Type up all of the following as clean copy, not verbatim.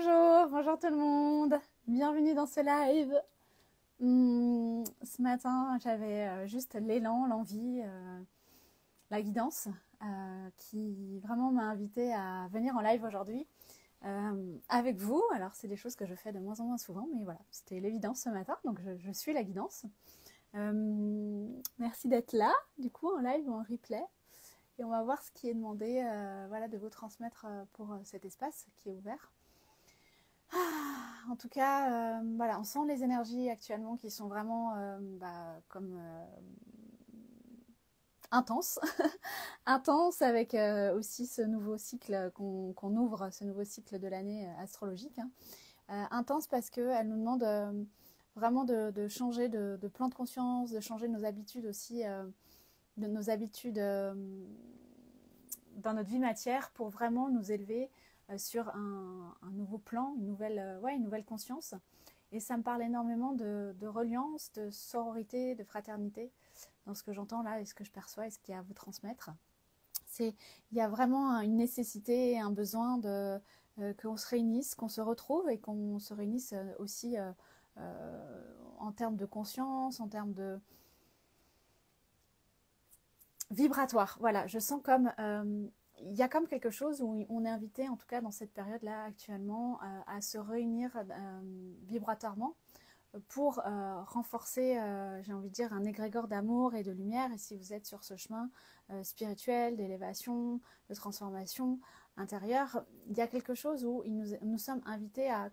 Bonjour, bonjour tout le monde, bienvenue dans ce live. Ce matin, j'avais juste l'élan, l'envie, la guidance qui vraiment m'a invitée à venir en live aujourd'hui avec vous. Alors, c'est des choses que je fais de moins en moins souvent, mais voilà, c'était l'évidence ce matin, donc je suis la guidance. Merci d'être là, du coup, en live ou en replay. Et on va voir ce qui est demandé voilà, de vous transmettre pour cet espace qui est ouvert. En tout cas, voilà, on sent les énergies actuellement qui sont vraiment comme intenses. Intenses avec aussi ce nouveau cycle qu'on ouvre, ce nouveau cycle de l'année astrologique. Hein. Intense parce qu'elle nous demande vraiment de changer de plan de conscience, de changer nos habitudes aussi, de nos habitudes dans notre vie matière pour vraiment nous élever sur un nouveau plan, une nouvelle conscience. Et ça me parle énormément de reliance, de sororité, de fraternité dans ce que j'entends là et ce que je perçois et ce qu'il y a à vous transmettre. Il y a vraiment une nécessité et un besoin qu'on se réunisse, qu'on se retrouve et qu'on se réunisse aussi en termes de conscience, en termes de vibratoire. Voilà, je sens comme il y a comme quelque chose où on est invité, en tout cas dans cette période-là actuellement, à se réunir vibratoirement pour renforcer, j'ai envie de dire, un égrégore d'amour et de lumière. Et si vous êtes sur ce chemin spirituel, d'élévation, de transformation intérieure, il y a quelque chose où nous sommes invités à,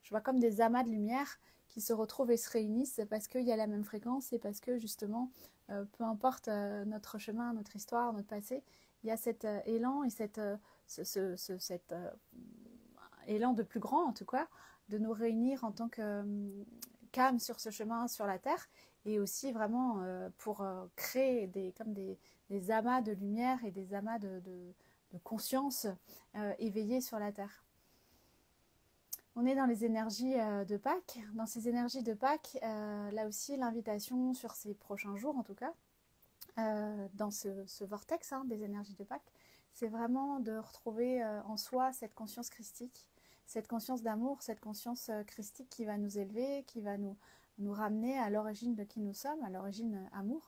je vois comme des amas de lumière qui se retrouvent et se réunissent parce qu'il y a la même fréquence et parce que justement, peu importe notre chemin, notre histoire, notre passé, il y a cet élan et cet élan de plus grand en tout cas, de nous réunir en tant que qu'âme sur ce chemin sur la terre et aussi vraiment pour créer des amas de lumière et des amas de conscience éveillée sur la terre. On est dans les énergies de Pâques. Dans ces énergies de Pâques, là aussi l'invitation sur ces prochains jours en tout cas, dans ce vortex des énergies de Pâques, c'est vraiment de retrouver en soi cette conscience christique, cette conscience d'amour, cette conscience christique qui va nous élever, qui va nous ramener à l'origine de qui nous sommes, à l'origine amour.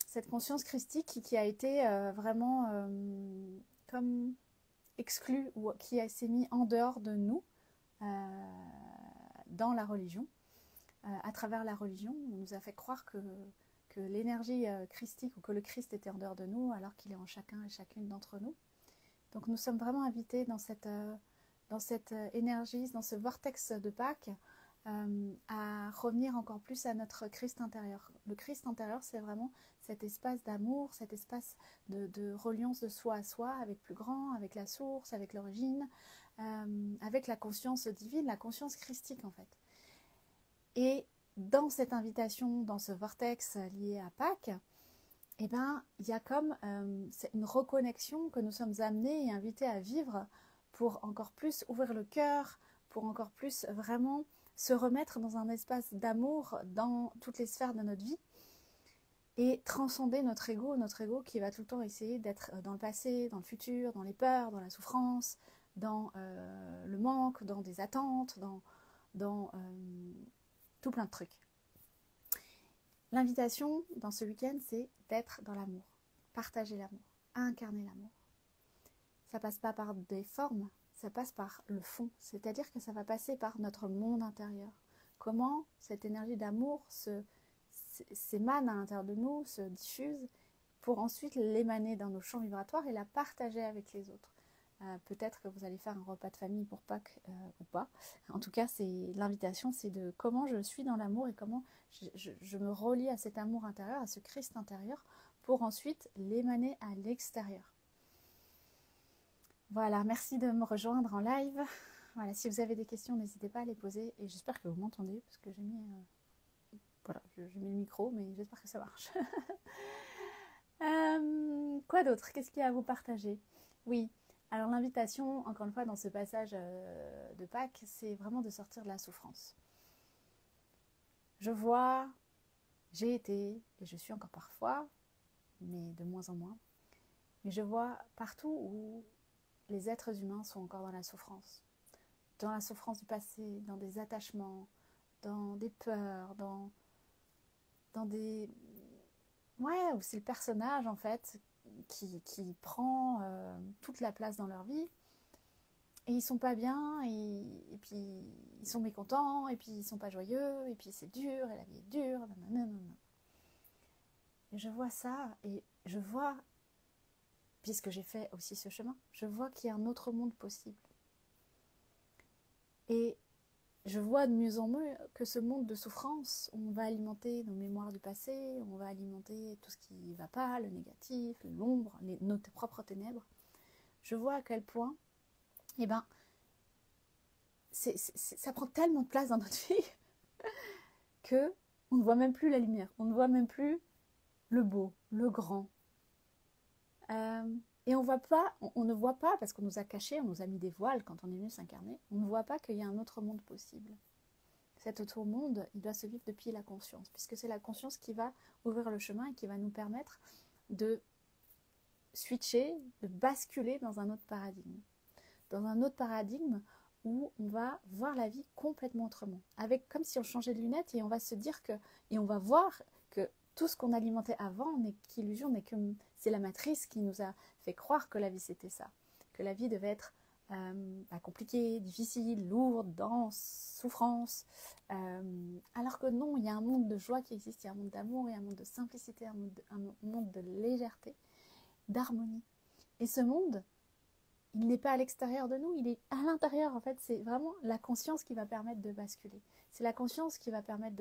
Cette conscience christique qui a été vraiment comme exclue ou qui s'est mis en dehors de nous dans la religion. À travers la religion, on nous a fait croire que l'énergie christique ou que le Christ était en dehors de nous alors qu'il est en chacun et chacune d'entre nous. Donc nous sommes vraiment invités dans cette énergie, dans ce vortex de Pâques, à revenir encore plus à notre Christ intérieur. Le Christ intérieur, c'est vraiment cet espace d'amour, cet espace de reliance de soi à soi, avec plus grand, avec la source, avec l'origine, avec la conscience divine, la conscience christique en fait. Et dans cette invitation, dans ce vortex lié à Pâques, eh ben, il y a comme une reconnexion que nous sommes amenés et invités à vivre pour encore plus ouvrir le cœur, pour encore plus vraiment se remettre dans un espace d'amour dans toutes les sphères de notre vie et transcender notre ego qui va tout le temps essayer d'être dans le passé, dans le futur, dans les peurs, dans la souffrance, dans le manque, dans des attentes, dans tout plein de trucs. L'invitation dans ce week-end, c'est d'être dans l'amour, partager l'amour, incarner l'amour. Ça passe pas par des formes, ça passe par le fond, c'est-à-dire que ça va passer par notre monde intérieur. Comment cette énergie d'amour s'émane à l'intérieur de nous, se diffuse, pour ensuite l'émaner dans nos champs vibratoires et la partager avec les autres. Peut-être que vous allez faire un repas de famille pour Pâques ou pas. En tout cas, l'invitation, c'est de comment je suis dans l'amour et comment je me relie à cet amour intérieur, à ce Christ intérieur, pour ensuite l'émaner à l'extérieur. Voilà, merci de me rejoindre en live. Voilà, si vous avez des questions, n'hésitez pas à les poser. Et j'espère que vous m'entendez, parce que j'ai mis le micro, mais j'espère que ça marche. Quoi d'autre? Qu'est-ce qu'il y a à vous partager? Oui. Alors l'invitation, encore une fois, dans ce passage de Pâques, c'est vraiment de sortir de la souffrance. Je vois, j'ai été, et je suis encore parfois, mais de moins en moins, mais je vois partout où les êtres humains sont encore dans la souffrance. dans la souffrance du passé, dans des attachements, dans des peurs, dans des... Ouais, où c'est le personnage en fait qui prend toute la place dans leur vie. Et ils sont pas bien, et puis ils sont mécontents, et puis ils sont pas joyeux, et puis c'est dur, et la vie est dure, nanana. Et je vois ça, et je vois, puisque j'ai fait aussi ce chemin, je vois qu'il y a un autre monde possible. Et je vois de mieux en mieux que ce monde de souffrance, on va alimenter nos mémoires du passé, on va alimenter tout ce qui ne va pas, le négatif, l'ombre, nos propres ténèbres. Je vois à quel point, eh ben, ça prend tellement de place dans notre vie que on ne voit même plus la lumière, on ne voit même plus le beau, le grand. Et on ne voit pas, parce qu'on nous a cachés, on nous a mis des voiles quand on est venu s'incarner, on ne voit pas qu'il y a un autre monde possible. Cet autre monde, il doit se vivre depuis la conscience, puisque c'est la conscience qui va ouvrir le chemin et qui va nous permettre de switcher, de basculer dans un autre paradigme. Dans un autre paradigme où on va voir la vie complètement autrement. Avec, comme si on changeait de lunettes et on va se dire que, et on va voir que tout ce qu'on alimentait avant n'est qu'illusion, n'est que c'est la matrice qui nous a fait croire que la vie c'était ça, que la vie devait être compliquée, difficile, lourde, dense, souffrance, alors que non, il y a un monde de joie qui existe, il y a un monde d'amour, il y a un monde de simplicité, un monde de légèreté, d'harmonie. Et ce monde, il n'est pas à l'extérieur de nous, il est à l'intérieur. En fait, c'est vraiment la conscience qui va permettre de basculer. C'est la conscience qui va permettre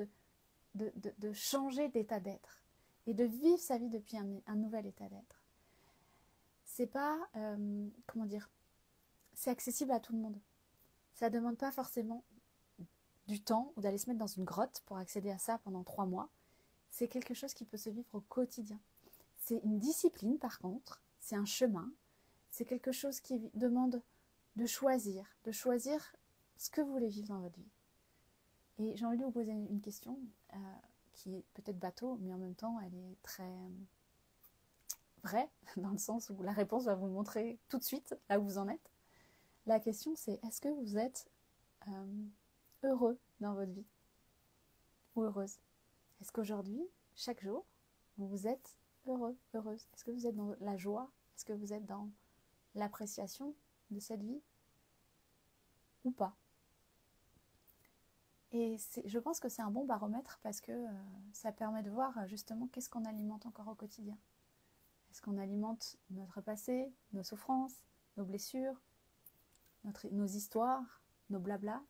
de changer d'état d'être et de vivre sa vie depuis un nouvel état d'être. C'est pas, comment dire, c'est accessible à tout le monde. Ça ne demande pas forcément du temps ou d'aller se mettre dans une grotte pour accéder à ça pendant 3 mois. C'est quelque chose qui peut se vivre au quotidien. C'est une discipline par contre, c'est un chemin, c'est quelque chose qui demande de choisir ce que vous voulez vivre dans votre vie. Et j'ai envie de vous poser une question qui est peut-être bateau, mais en même temps elle est très vraie, dans le sens où la réponse va vous montrer tout de suite là où vous en êtes. La question c'est, est-ce que vous êtes heureux dans votre vie ou heureuse? Est-ce qu'aujourd'hui, chaque jour, vous êtes heureux, heureuse? Est-ce que vous êtes dans la joie? Est-ce que vous êtes dans l'appréciation de cette vie ou pas? Et je pense que c'est un bon baromètre parce que ça permet de voir justement qu'est-ce qu'on alimente encore au quotidien. Est-ce qu'on alimente notre passé, nos souffrances, nos blessures, nos histoires, nos blablas?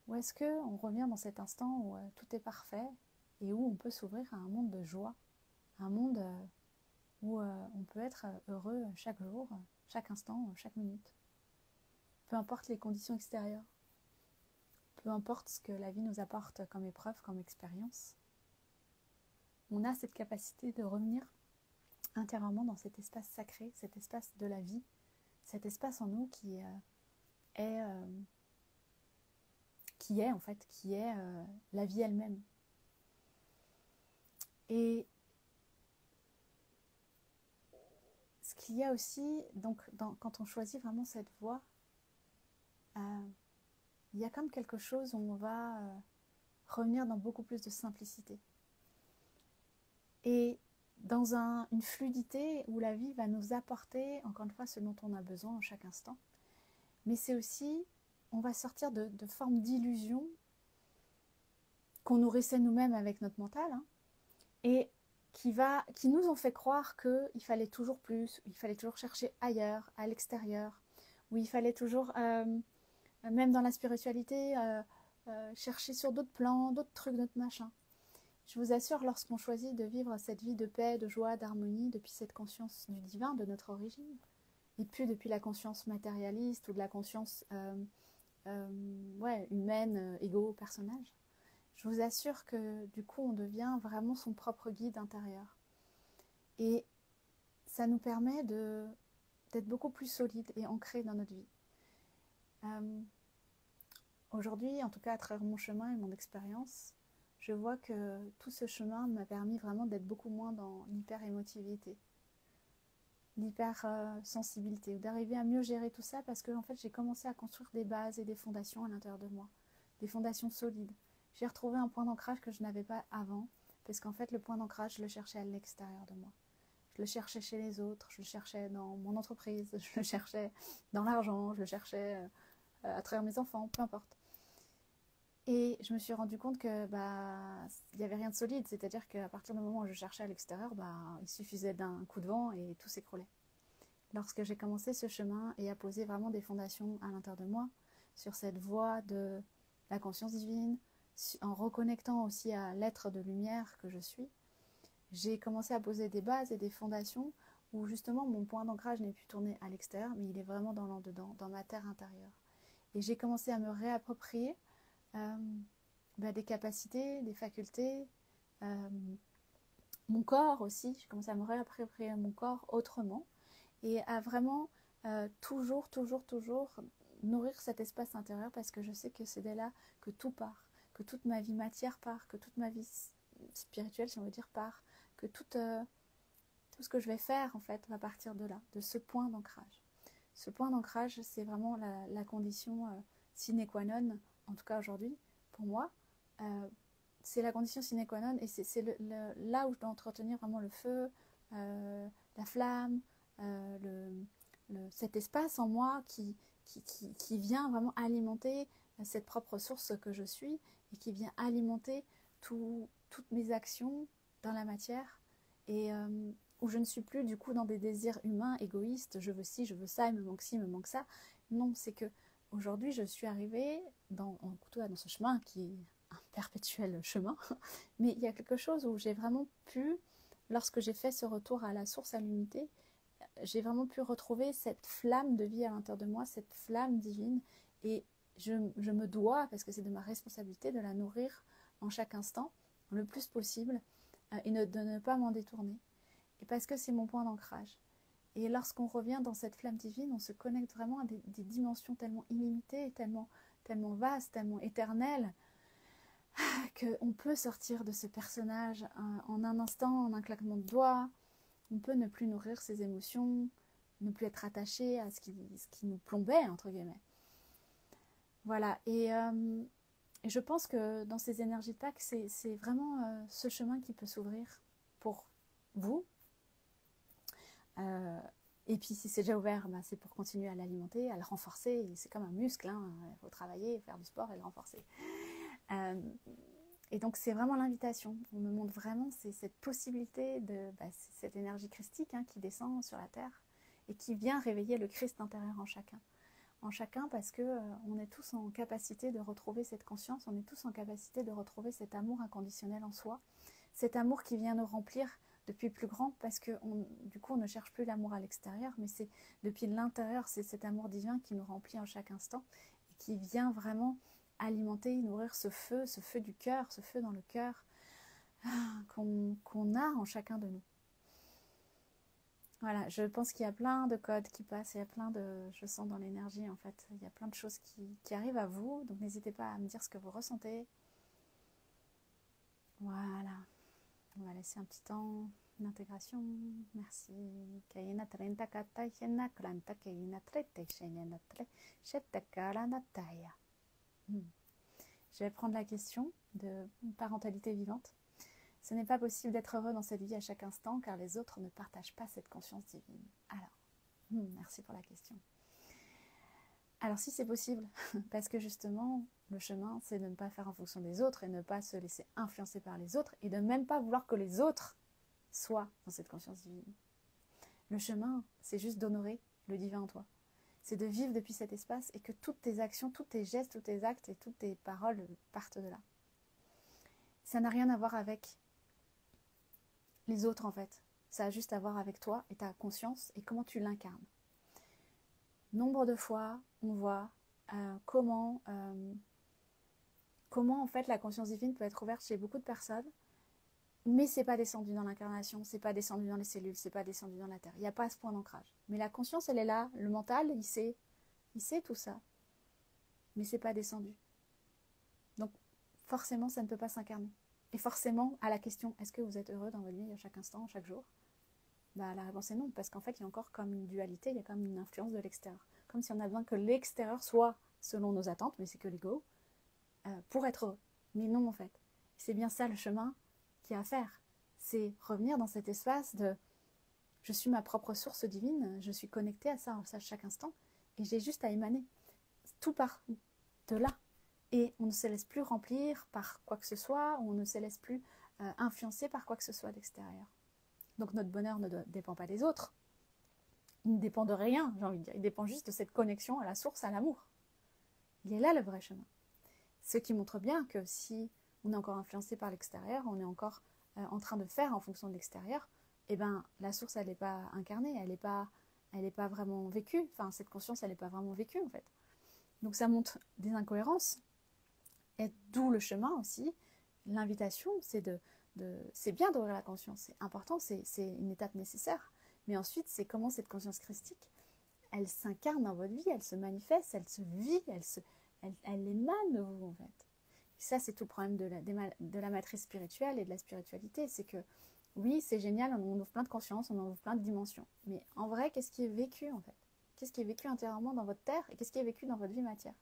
Ou est-ce qu'on revient dans cet instant où tout est parfait et où on peut s'ouvrir à un monde de joie, un monde où on peut être heureux chaque jour, chaque instant, chaque minute. Peu importe les conditions extérieures, peu importe ce que la vie nous apporte comme épreuve, comme expérience, on a cette capacité de revenir intérieurement dans cet espace sacré, cet espace de la vie, cet espace en nous qui est la vie elle-même. Et ce qu'il y a aussi, donc quand on choisit vraiment cette voie, il y a comme quelque chose où on va revenir dans beaucoup plus de simplicité. Et dans une fluidité où la vie va nous apporter, encore une fois, ce dont on a besoin à chaque instant. Mais c'est aussi, on va sortir de formes d'illusions qu'on nourrissait nous-mêmes avec notre mental, et qui nous ont fait croire qu'il fallait toujours plus, il fallait toujours chercher ailleurs, à l'extérieur, où il fallait toujours, même dans la spiritualité, chercher sur d'autres plans, d'autres trucs, d'autres machins. Je vous assure, lorsqu'on choisit de vivre cette vie de paix, de joie, d'harmonie, depuis cette conscience du divin, de notre origine, et plus depuis la conscience matérialiste ou de la conscience humaine, égo, personnage, je vous assure que du coup on devient vraiment son propre guide intérieur. Et ça nous permet d'être beaucoup plus solide et ancré dans notre vie. Aujourd'hui, en tout cas à travers mon chemin et mon expérience, je vois que tout ce chemin m'a permis vraiment d'être beaucoup moins dans l'hyper-émotivité. d'hypersensibilité, ou d'arriver à mieux gérer tout ça, parce que en fait j'ai commencé à construire des bases et des fondations à l'intérieur de moi, des fondations solides. J'ai retrouvé un point d'ancrage que je n'avais pas avant, parce qu'en fait le point d'ancrage je le cherchais à l'extérieur de moi. Je le cherchais chez les autres, je le cherchais dans mon entreprise, je le cherchais dans l'argent, je le cherchais à travers mes enfants, peu importe. Et je me suis rendu compte que il n'y avait rien de solide, c'est-à-dire qu'à partir du moment où je cherchais à l'extérieur, il suffisait d'un coup de vent et tout s'écroulait. Lorsque j'ai commencé ce chemin et à poser vraiment des fondations à l'intérieur de moi, sur cette voie de la conscience divine, en reconnectant aussi à l'être de lumière que je suis, j'ai commencé à poser des bases et des fondations où justement mon point d'ancrage n'est plus tourné à l'extérieur, mais il est vraiment dans l'en-dedans, dans ma terre intérieure. Et j'ai commencé à me réapproprier des capacités, des facultés, mon corps aussi. J'ai commencé à me réapproprier mon corps autrement et à vraiment toujours nourrir cet espace intérieur, parce que je sais que c'est de là que tout part, que toute ma vie matière part, que toute ma vie spirituelle, si on veut dire, part, que tout ce que je vais faire en fait va partir de là, de ce point d'ancrage. Ce point d'ancrage, c'est vraiment la condition sine qua non, en tout cas aujourd'hui, pour moi. C'est la condition sine qua non, et c'est là où je dois entretenir vraiment le feu, la flamme, cet espace en moi qui vient vraiment alimenter cette propre source que je suis, et qui vient alimenter toutes mes actions dans la matière, et où je ne suis plus du coup dans des désirs humains, égoïstes, je veux ci, je veux ça, il me manque ci, il me manque ça. Non, c'est que aujourd'hui je suis arrivée dans ce chemin qui est un perpétuel chemin, mais il y a quelque chose où j'ai vraiment pu, lorsque j'ai fait ce retour à la source, à l'unité, j'ai vraiment pu retrouver cette flamme de vie à l'intérieur de moi, cette flamme divine, et je me dois, parce que c'est de ma responsabilité, de la nourrir en chaque instant, le plus possible, et de ne pas m'en détourner. Et parce que c'est mon point d'ancrage. Et lorsqu'on revient dans cette flamme divine, on se connecte vraiment à des dimensions tellement illimitées, tellement vastes, tellement éternelles, qu'on peut sortir de ce personnage en un instant, en un claquement de doigts. On peut ne plus nourrir ses émotions, ne plus être attaché à ce qui nous plombait, entre guillemets. Voilà, et je pense que dans ces énergies de Pâques, c'est vraiment ce chemin qui peut s'ouvrir pour vous. Et puis si c'est déjà ouvert, c'est pour continuer à l'alimenter, à le renforcer. C'est comme un muscle, il faut travailler, faire du sport et le renforcer. Et donc c'est vraiment l'invitation. On me montre vraiment cette possibilité de cette énergie christique qui descend sur la terre et qui vient réveiller le Christ intérieur en chacun, parce que on est tous en capacité de retrouver cette conscience, on est tous en capacité de retrouver cet amour inconditionnel en soi, cet amour qui vient nous remplir depuis plus grand, parce que du coup on ne cherche plus l'amour à l'extérieur, mais c'est depuis l'intérieur, c'est cet amour divin qui nous remplit en chaque instant et qui vient vraiment alimenter, nourrir ce feu du cœur, ce feu dans le cœur qu'on a en chacun de nous. Voilà, je pense qu'il y a plein de codes qui passent, il y a plein de... Je sens dans l'énergie en fait, il y a plein de choses qui arrivent à vous, donc n'hésitez pas à me dire ce que vous ressentez. Voilà, on va laisser un petit temps d'intégration. Merci. Je vais prendre la question de parentalité vivante. Ce n'est pas possible d'être heureux dans cette vie à chaque instant, car les autres ne partagent pas cette conscience divine. Alors, merci pour la question. Alors si c'est possible, parce que justement, le chemin, c'est de ne pas faire en fonction des autres et ne pas se laisser influencer par les autres et de même pas vouloir que les autres soient dans cette conscience divine. Le chemin, c'est juste d'honorer le divin en toi. C'est de vivre depuis cet espace et que toutes tes actions, tous tes gestes, tous tes actes et toutes tes paroles partent de là. Ça n'a rien à voir avec les autres en fait. Ça a juste à voir avec toi et ta conscience et comment tu l'incarnes. Nombre de fois, on voit comment en fait la conscience divine peut être ouverte chez beaucoup de personnes, mais c'est pas descendu dans l'incarnation, c'est pas descendu dans les cellules, c'est pas descendu dans la terre. Il n'y a pas ce point d'ancrage. Mais la conscience, elle est là, le mental, il sait tout ça, mais c'est pas descendu. Donc forcément, ça ne peut pas s'incarner. Et forcément, à la question, est-ce que vous êtes heureux dans votre vie à chaque instant, chaque jour? Bah, la réponse est non, parce qu'en fait, il y a encore comme une dualité, il y a comme une influence de l'extérieur. Comme si on a besoin que l'extérieur soit selon nos attentes, mais c'est que l'ego, pour être heureux. Mais non, en fait. C'est bien ça le chemin qu'il y a à faire. C'est revenir dans cet espace de je suis ma propre source divine, je suis connectée à ça à chaque instant, et j'ai juste à émaner. Tout part de là. Et on ne se laisse plus remplir par quoi que ce soit, on ne se laisse plus influencer par quoi que ce soit d'extérieur. Donc notre bonheur ne dépend pas des autres. Il ne dépend de rien, j'ai envie de dire. Il dépend juste de cette connexion à la source, à l'amour. Il est là le vrai chemin. Ce qui montre bien que si on est encore influencé par l'extérieur, on est encore en train de faire en fonction de l'extérieur, eh ben, la source, elle n'est pas incarnée, elle n'est pas vraiment vécue. Enfin, cette conscience, elle n'est pas vraiment vécue, en fait. Donc ça montre des incohérences. Et d'où le chemin aussi. L'invitation, c'est c'est bien d'ouvrir la conscience, c'est important, c'est une étape nécessaire. Mais ensuite, c'est comment cette conscience christique, elle s'incarne dans votre vie, elle se manifeste, elle se vit, elle émane de vous, en fait. Et ça, c'est tout le problème de la matrice spirituelle et de la spiritualité. C'est que, oui, c'est génial, on ouvre plein de conscience, on ouvre plein de dimensions. Mais en vrai, qu'est-ce qui est vécu, en fait? Qu'est-ce qui est vécu intérieurement dans votre terre et qu'est-ce qui est vécu dans votre vie matière?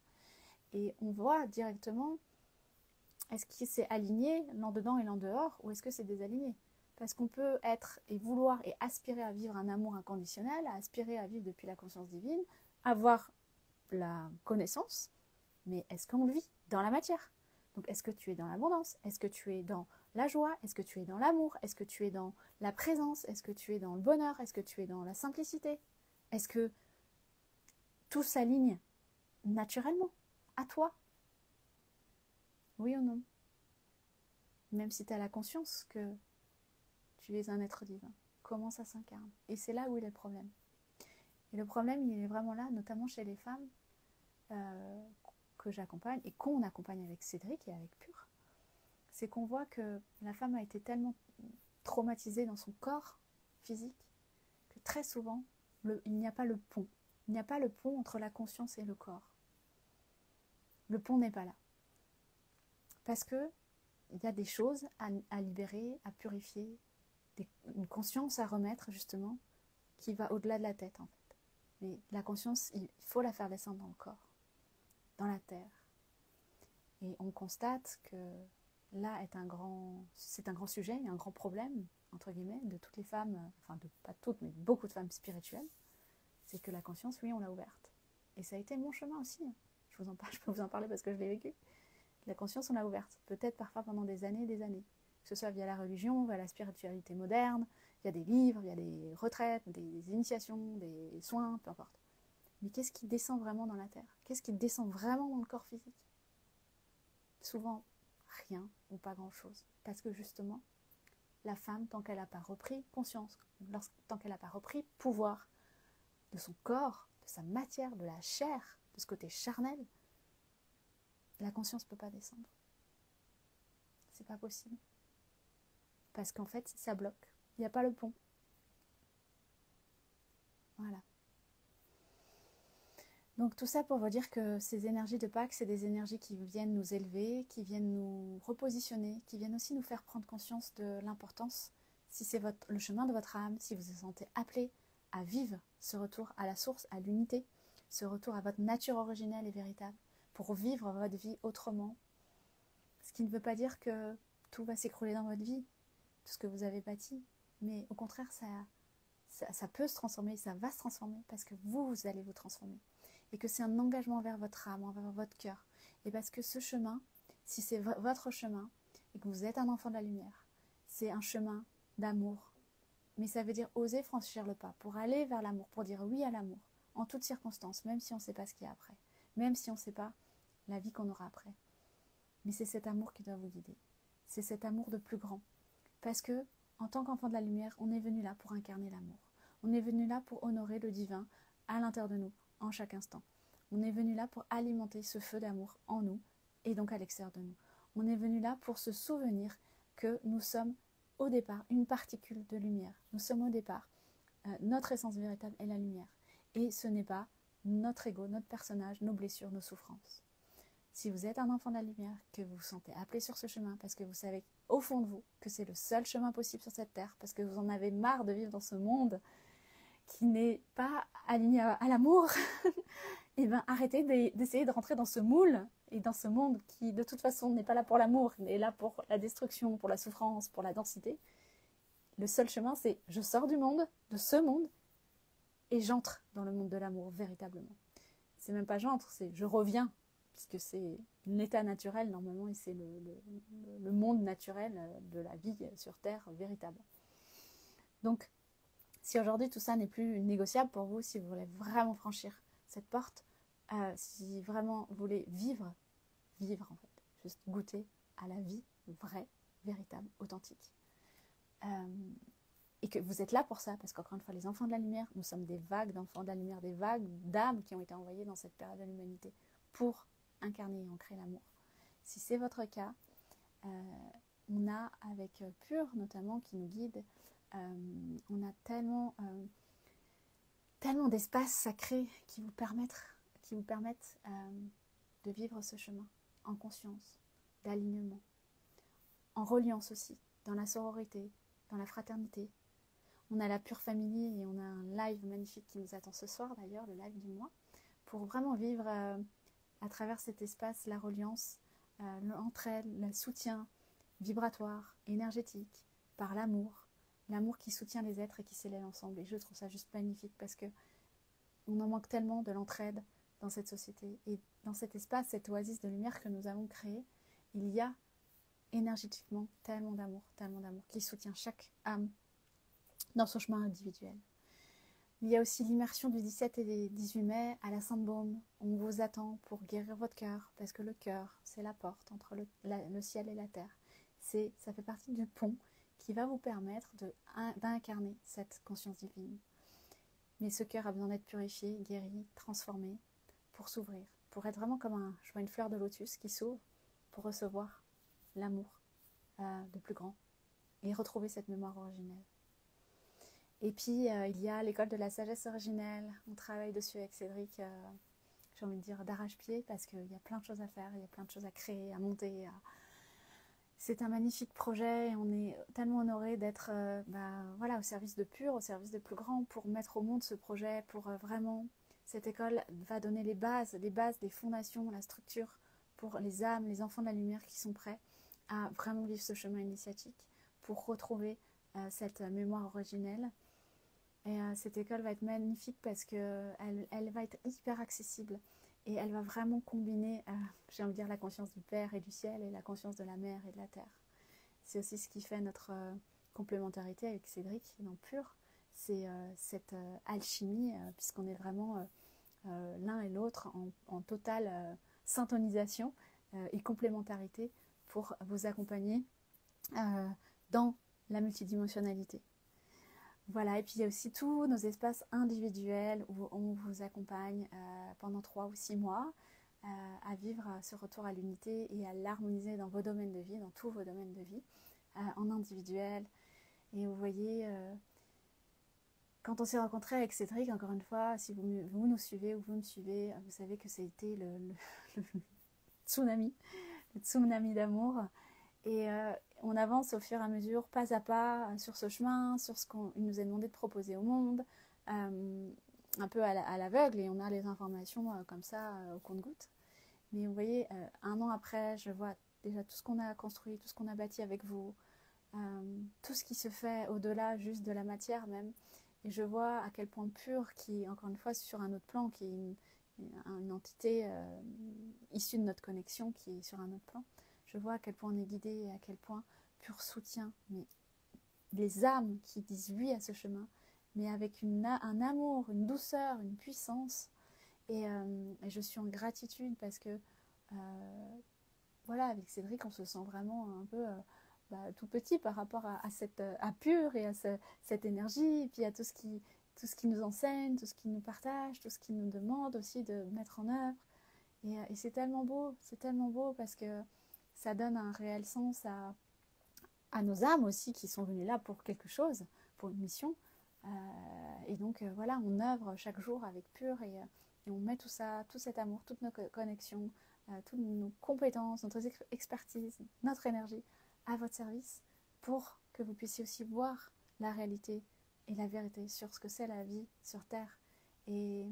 Et on voit directement, est-ce que c'est aligné l'en dedans et l'en dehors, ou est-ce que c'est désaligné? Parce qu'on peut être et vouloir et aspirer à vivre un amour inconditionnel, à aspirer à vivre depuis la conscience divine, avoir la connaissance, mais est-ce qu'on le vit dans la matière? Donc est-ce que tu es dans l'abondance? Est-ce que tu es dans la joie? Est-ce que tu es dans l'amour? Est-ce que tu es dans la présence? Est-ce que tu es dans le bonheur? Est-ce que tu es dans la simplicité? Est-ce que tout s'aligne naturellement à toi? Oui ou non? Même si tu as la conscience que tu es un être divin. Comment ça s'incarne? Et c'est là où il est le problème. Et le problème, il est vraiment là, notamment chez les femmes que j'accompagne et qu'on accompagne avec Cédric et avec Pure. C'est qu'on voit que la femme a été tellement traumatisée dans son corps physique que très souvent, il n'y a pas le pont. Il n'y a pas le pont entre la conscience et le corps. Le pont n'est pas là. Parce que il y a des choses à libérer, à purifier, une conscience à remettre justement qui va au-delà de la tête en fait. Mais la conscience, il faut la faire descendre dans le corps, dans la terre. Et on constate que là c'est un grand sujet, un grand problème, entre guillemets, de toutes les femmes, enfin pas toutes, mais beaucoup de femmes spirituelles, c'est que la conscience, oui, on l'a ouverte. Et ça a été mon chemin aussi. Je peux vous en parler parce que je l'ai vécu. La conscience, on l'a ouverte, peut-être parfois pendant des années, que ce soit via la religion, via la spiritualité moderne, il y a des livres, il y a des retraites, des initiations, des soins, peu importe. Mais qu'est-ce qui descend vraiment dans la terre? Qu'est-ce qui descend vraiment dans le corps physique? Souvent, rien ou pas grand-chose. Parce que justement, la femme, tant qu'elle n'a pas repris conscience, tant qu'elle n'a pas repris pouvoir de son corps, de sa matière, de la chair, de ce côté charnel, la conscience ne peut pas descendre. C'est pas possible. Parce qu'en fait, ça bloque. Il n'y a pas le pont. Voilà. Donc tout ça pour vous dire que ces énergies de Pâques, c'est des énergies qui viennent nous élever, qui viennent nous repositionner, qui viennent aussi nous faire prendre conscience de l'importance, si c'est le chemin de votre âme, si vous vous sentez appelé à vivre ce retour à la source, à l'unité, ce retour à votre nature originelle et véritable, pour vivre votre vie autrement. Ce qui ne veut pas dire que tout va s'écrouler dans votre vie, tout ce que vous avez bâti, mais au contraire, ça peut se transformer, ça va se transformer, parce que vous allez vous transformer. Et que c'est un engagement vers votre âme, envers votre cœur. Et parce que ce chemin, si c'est votre chemin, et que vous êtes un enfant de la lumière, c'est un chemin d'amour. Mais ça veut dire oser franchir le pas, pour aller vers l'amour, pour dire oui à l'amour, en toutes circonstances, même si on ne sait pas ce qu'il y a après, même si on ne sait pas la vie qu'on aura après. Mais c'est cet amour qui doit vous guider. C'est cet amour de plus grand. Parce que, en tant qu'enfant de la lumière, on est venu là pour incarner l'amour. On est venu là pour honorer le divin à l'intérieur de nous, en chaque instant. On est venu là pour alimenter ce feu d'amour en nous et donc à l'extérieur de nous. On est venu là pour se souvenir que nous sommes au départ une particule de lumière. Nous sommes au départ, notre essence véritable est la lumière. Et ce n'est pas notre ego, notre personnage, nos blessures, nos souffrances. si vous êtes un enfant de la lumière, que vous vous sentez appelé sur ce chemin, parce que vous savez au fond de vous que c'est le seul chemin possible sur cette terre, parce que vous en avez marre de vivre dans ce monde qui n'est pas aligné à l'amour, et bien arrêtez d'essayer de rentrer dans ce moule et dans ce monde qui de toute façon n'est pas là pour l'amour, mais est là pour la destruction, pour la souffrance, pour la densité. Le seul chemin, c'est je sors du monde, de ce monde, et j'entre dans le monde de l'amour véritablement. C'est même pas j'entre, c'est je reviens, puisque c'est l'état naturel normalement, et c'est le monde naturel de la vie sur Terre véritable. Donc, si aujourd'hui tout ça n'est plus négociable pour vous, si vous voulez vraiment franchir cette porte, si vraiment vous voulez vivre en fait, juste goûter à la vie vraie, véritable, authentique, et que vous êtes là pour ça, parce qu'encore une fois, les enfants de la lumière, nous sommes des vagues d'enfants de la lumière, des vagues d'âmes qui ont été envoyées dans cette période de l'humanité pour incarner et ancrer l'amour. Si c'est votre cas, on a avec Pure notamment qui nous guide, on a tellement d'espaces sacrés qui vous permettent de vivre ce chemin en conscience, d'alignement, en reliance aussi, dans la sororité, dans la fraternité. On a la Pure Family et on a un live magnifique qui nous attend ce soir d'ailleurs, le live du mois, pour vraiment vivre à travers cet espace la reliance, l'entraide, le soutien vibratoire, énergétique, par l'amour qui soutient les êtres et qui s'élève ensemble. Et je trouve ça juste magnifique parce que on en manque tellement de l'entraide dans cette société. Et dans cet espace, cette oasis de lumière que nous avons créée, il y a énergétiquement tellement d'amour qui soutient chaque âme dans son chemin individuel. Il y a aussi l'immersion du 17 et 18 mai à la Sainte-Baume. On vous attend pour guérir votre cœur, parce que le cœur, c'est la porte entre le ciel et la terre. Ça fait partie du pont qui va vous permettre d'incarner cette conscience divine. Mais ce cœur a besoin d'être purifié, guéri, transformé, pour s'ouvrir, pour être vraiment comme je vois une fleur de lotus qui s'ouvre pour recevoir l'amour de plus grand et retrouver cette mémoire originelle. Et puis, il y a l'école de la sagesse originelle. On travaille dessus avec Cédric, j'ai envie de dire d'arrache-pied, parce qu'il y a plein de choses à faire, il y a plein de choses à créer, à monter. C'est un magnifique projet et on est tellement honorés d'être au service de Pure, au service de plus grand, pour mettre au monde ce projet, pour vraiment... Cette école va donner les bases, les fondations, la structure pour les âmes, les enfants de la lumière qui sont prêts à vraiment vivre ce chemin initiatique pour retrouver cette mémoire originelle. Et cette école va être magnifique parce qu'elle va être hyper accessible et elle va vraiment combiner, j'ai envie de dire, la conscience du Père et du ciel et la conscience de la mer et de la terre. C'est aussi ce qui fait notre complémentarité avec Cédric dans Pure, c'est cette alchimie, puisqu'on est vraiment l'un et l'autre en totale syntonisation et complémentarité pour vous accompagner dans la multidimensionnalité. Voilà, et puis il y a aussi tous nos espaces individuels où on vous accompagne pendant 3 ou 6 mois à vivre ce retour à l'unité et à l'harmoniser dans vos domaines de vie, dans tous vos domaines de vie, en individuel. Et vous voyez, quand on s'est rencontrés avec Cédric, encore une fois, si vous nous suivez ou vous me suivez, vous savez que c'était le tsunami d'amour. Et on avance au fur et à mesure, pas à pas, sur ce chemin, sur ce qu'il nous a demandé de proposer au monde, un peu à l'aveugle, et on a les informations comme ça au compte-gouttes. Mais vous voyez, 1 an après, je vois déjà tout ce qu'on a construit, tout ce qu'on a bâti avec vous, tout ce qui se fait au-delà juste de la matière même. Et je vois à quel point Pure, qui encore une fois sur un autre plan, qui est une entité issue de notre connexion, qui est sur un autre plan, je vois à quel point on est guidé et à quel point Pure soutient mais les âmes qui disent oui à ce chemin, mais avec un amour, une douceur, une puissance. Et je suis en gratitude parce que voilà, avec Cédric, on se sent vraiment un peu tout petit par rapport à Pure et à cette énergie, et puis à tout ce qui nous enseigne, tout ce qui nous partage, tout ce qui nous demande aussi de mettre en œuvre. Et c'est tellement beau parce que ça donne un réel sens à nos âmes aussi qui sont venues là pour quelque chose, pour une mission. Et donc voilà, on œuvre chaque jour avec Pure et on met tout ça, tout cet amour, toutes nos connexions, toutes nos compétences, notre expertise, notre énergie à votre service pour que vous puissiez aussi voir la réalité et la vérité sur ce que c'est la vie sur Terre. Et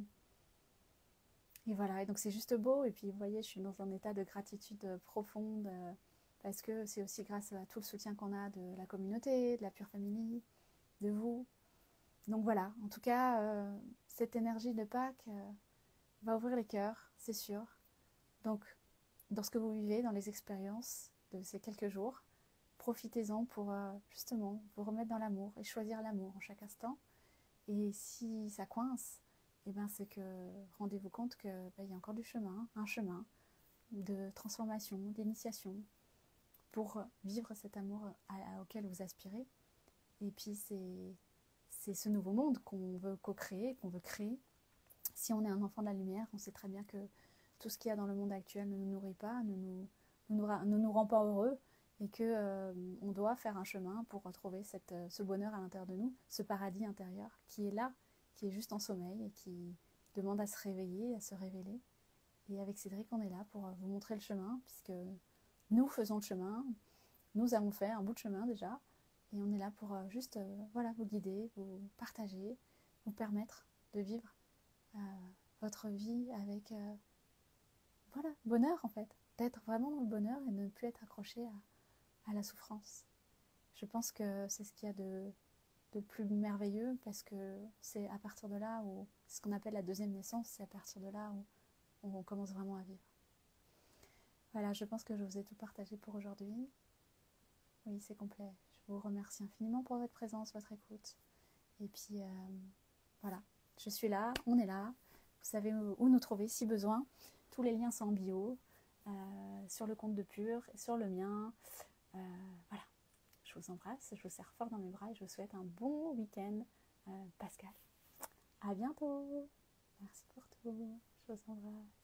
voilà, et donc c'est juste beau. Et puis vous voyez, je suis dans un état de gratitude profonde parce que c'est aussi grâce à tout le soutien qu'on a de la communauté, de la Pure Family, de vous. Donc voilà, en tout cas, cette énergie de Pâques va ouvrir les cœurs, c'est sûr. Donc, dans ce que vous vivez, dans les expériences de ces quelques jours, profitez-en pour justement vous remettre dans l'amour et choisir l'amour en chaque instant. Et si ça coince, eh ben c'est que rendez-vous compte qu'il y a encore du chemin, un chemin de transformation, d'initiation pour vivre cet amour auquel vous aspirez. Et puis c'est ce nouveau monde qu'on veut co-créer, qu'on veut créer. Si on est un enfant de la lumière, on sait très bien que tout ce qu'il y a dans le monde actuel ne nous nourrit pas, ne nous rend pas heureux, et que on doit faire un chemin pour retrouver ce bonheur à l'intérieur de nous, ce paradis intérieur qui est là, qui est juste en sommeil et qui demande à se réveiller, à se révéler. Et avec Cédric, on est là pour vous montrer le chemin, puisque nous faisons le chemin, nous avons fait un bout de chemin déjà, et on est là pour juste voilà, vous guider, vous partager, vous permettre de vivre votre vie avec voilà, bonheur en fait, d'être vraiment dans le bonheur et de ne plus être accroché à la souffrance. Je pense que c'est ce qu'il y a de plus merveilleux, parce que c'est à partir de là où, ce qu'on appelle la deuxième naissance, c'est à partir de là où on commence vraiment à vivre. Voilà, je pense que je vous ai tout partagé pour aujourd'hui. Oui, c'est complet. Je vous remercie infiniment pour votre présence, votre écoute. Et puis, voilà, je suis là, on est là. Vous savez où nous trouver si besoin. Tous les liens sont en bio, sur le compte de Pure, et sur le mien. Voilà, je vous embrasse, je vous serre fort dans mes bras et je vous souhaite un bon week-end pascal. À bientôt. Merci pour tout. Je vous embrasse.